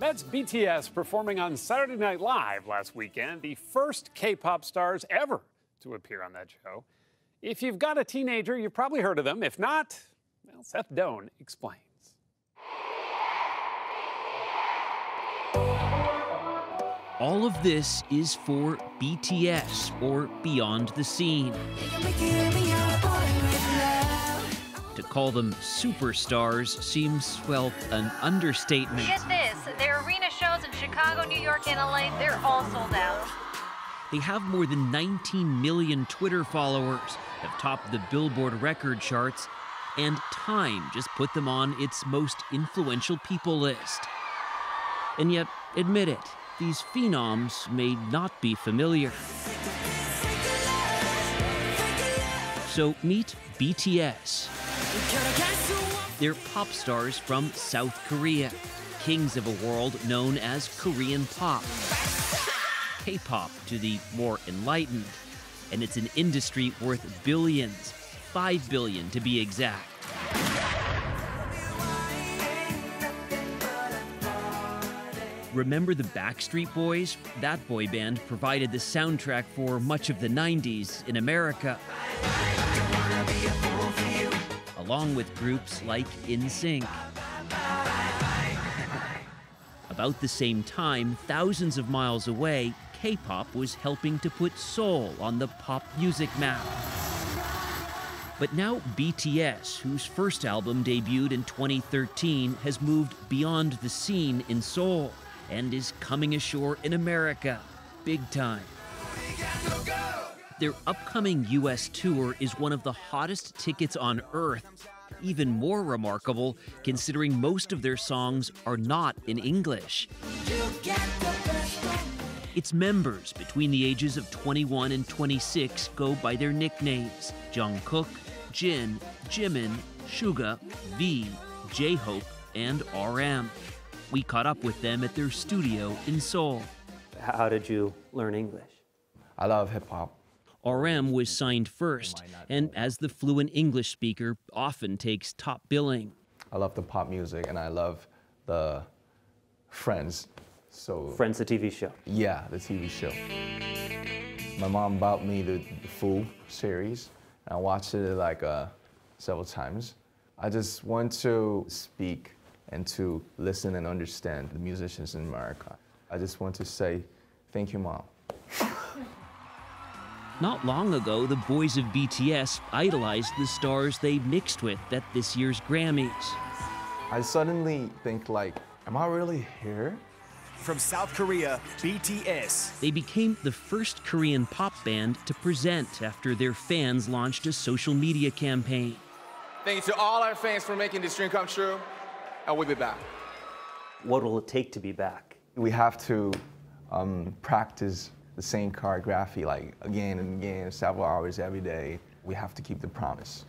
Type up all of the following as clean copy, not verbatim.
That's BTS performing on Saturday Night Live last weekend, the first K-pop stars ever to appear on that show. If you've got a teenager, you've probably heard of them. If not, well, Seth Doane explains. All of this is for BTS, or Beyond the Scene. To call them superstars seems, well, an understatement. Get this, their arena shows in Chicago, New York, and LA, they're all sold out. They have more than 19 million Twitter followers, have topped the Billboard record charts, and Time just put them on its most influential people list. And yet, admit it, these phenoms may not be familiar. So meet BTS. They're pop stars from South Korea, kings of a world known as Korean pop. K-pop to the more enlightened. And it's an industry worth billions, 5 billion to be exact. Remember the Backstreet Boys? That boy band provided the soundtrack for much of the 90s in America, along with groups like NSYNC. About the same time, thousands of miles away, K-pop was helping to put Seoul on the pop music map. But now BTS, whose first album debuted in 2013, has moved beyond the scene in Seoul and is coming ashore in America, big time. Their upcoming US tour is one of the hottest tickets on earth. Even more remarkable, considering most of their songs are not in English. Its members between the ages of 21 and 26 go by their nicknames: Jungkook, Jin, Jimin, Suga, V, J-Hope, and RM. We caught up with them at their studio in Seoul. How did you learn English? I love hip-hop. RM was signed first, and as the fluent English speaker, often takes top billing. I love the pop music, and I love the Friends. So Friends, the TV show. Yeah, the TV show. My mom bought me the full series, and I watched it like several times. I just want to speak and to listen and understand the musicians in America. I just want to say, thank you, Mom. Not long ago, the boys of BTS idolized the stars they mixed with at this year's Grammys. I suddenly think like, am I really here? From South Korea, BTS. They became the first Korean pop band to present after their fans launched a social media campaign. Thank you to all our fans for making this dream come true, and we'll be back. What will it take to be back? We have to practice the same choreography like again and again, several hours every day. We have to keep the promise.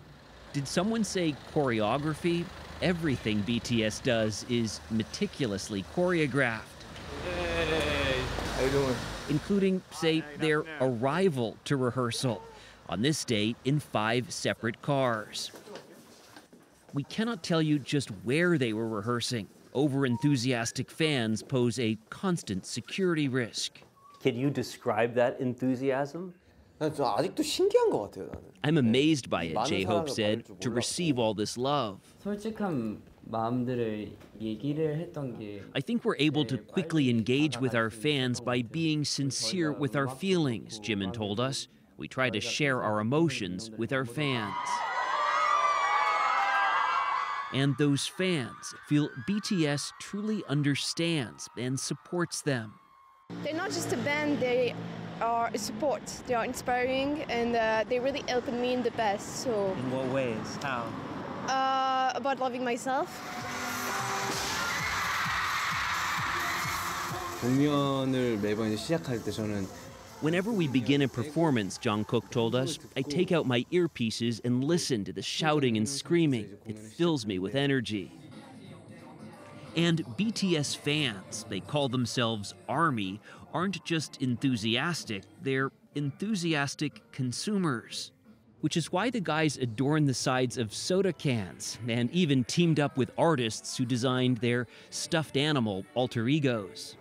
Did someone say choreography? Everything BTS does is meticulously choreographed. Hey, how you doing? Including, say, their arrival to rehearsal, on this date in 5 separate cars. We cannot tell you just where they were rehearsing. Over-enthusiastic fans pose a constant security risk. Can you describe that enthusiasm? 아직도 신기한 것 같아요, 나는. I'm amazed by it, J-Hope said, to receive all this love. 솔직한 마음들을 얘기를 했던 게 I think we're able to quickly engage with our fans by being sincere with our feelings, Jimin told us. We try to share our emotions with our fans. And those fans feel BTS truly understands and supports them. They're not just a band, they are a support. They are inspiring and they really helped me in the past. So. In what ways? How? About loving myself. 공연을 매번 이제 시작할 때 저는 Whenever we begin a performance, Jungkook told us, I take out my earpieces and listen to the shouting and screaming. It fills me with energy. And BTS fans, they call themselves ARMY, aren't just enthusiastic, they're enthusiastic consumers. which is why the guys adorn the sides of soda cans and even teamed up with artists who designed their stuffed animal alter egos.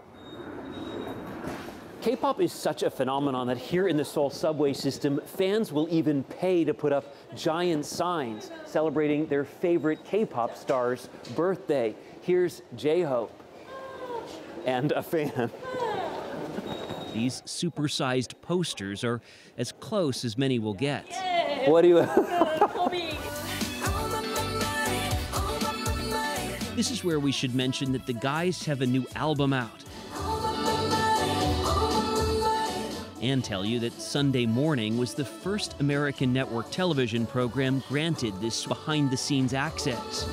K-pop is such a phenomenon that here in the Seoul subway system, fans will even pay to put up giant signs celebrating their favorite K-pop star's birthday. Here's J-Hope and a fan. These supersized posters are as close as many will get. What do you... This is where we should mention that the guys have a new album out. And tell you that Sunday Morning was the first American network television program granted this behind-the-scenes access.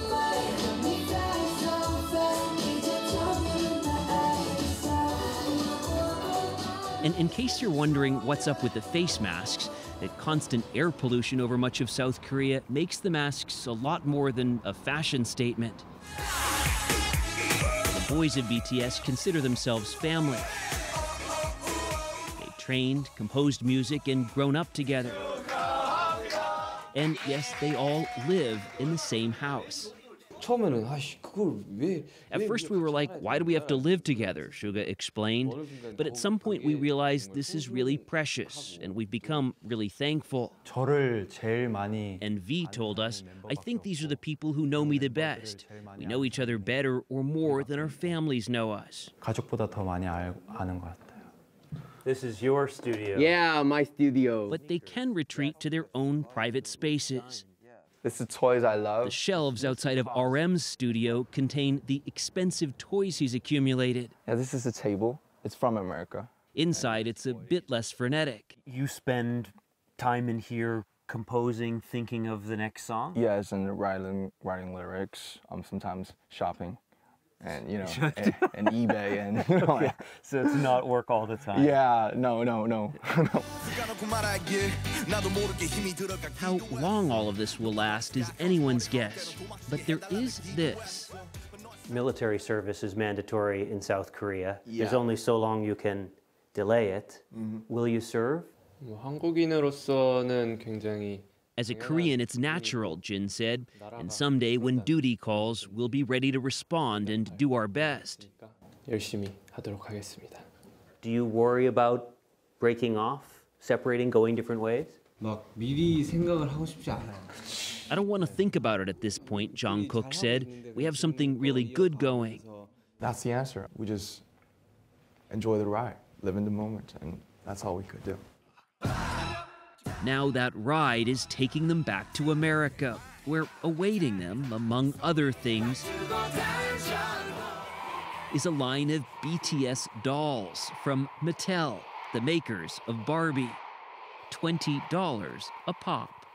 And in case you're wondering what's up with the face masks, that constant air pollution over much of South Korea makes the masks a lot more than a fashion statement. The boys of BTS consider themselves family. Trained, composed music, and grown up together. And yes, they all live in the same house. At first we were like, why do we have to live together? Suga explained. But at some point we realized this is really precious, and we've become really thankful. And V told us, I think these are the people who know me the best. We know each other better or more than our families know us. This is your studio. Yeah, my studio. But they can retreat to their own private spaces. This is toys I love. The shelves outside of RM's studio contain the expensive toys he's accumulated. Yeah, this is a table. It's from America. Inside, it's a bit less frenetic. You spend time in here composing, thinking of the next song? Yes, and writing lyrics. Sometimes shopping. And, you know, and eBay and, you know, yeah. So it's not work all the time. Yeah, no. How long all of this will last is anyone's guess, but there is this. Military service is mandatory in South Korea. Yeah. There's only so long you can delay it. Will you serve? 한국인으로서는 굉장히 As a Korean, it's natural, Jin said, and someday when duty calls, we'll be ready to respond and do our best. 열심히 하도록 하겠습니다. Do you worry about breaking off, separating, going different ways? 막 미리 생각을 하고 싶지 않아요. I don't want to think about it at this point, Jungkook said. We have something really good going. That's the answer. We just enjoy the ride, live in the moment, and that's all we could do. Now that ride is taking them back to America, where awaiting them, among other things, is a line of BTS dolls from Mattel, the makers of Barbie. $20 a pop.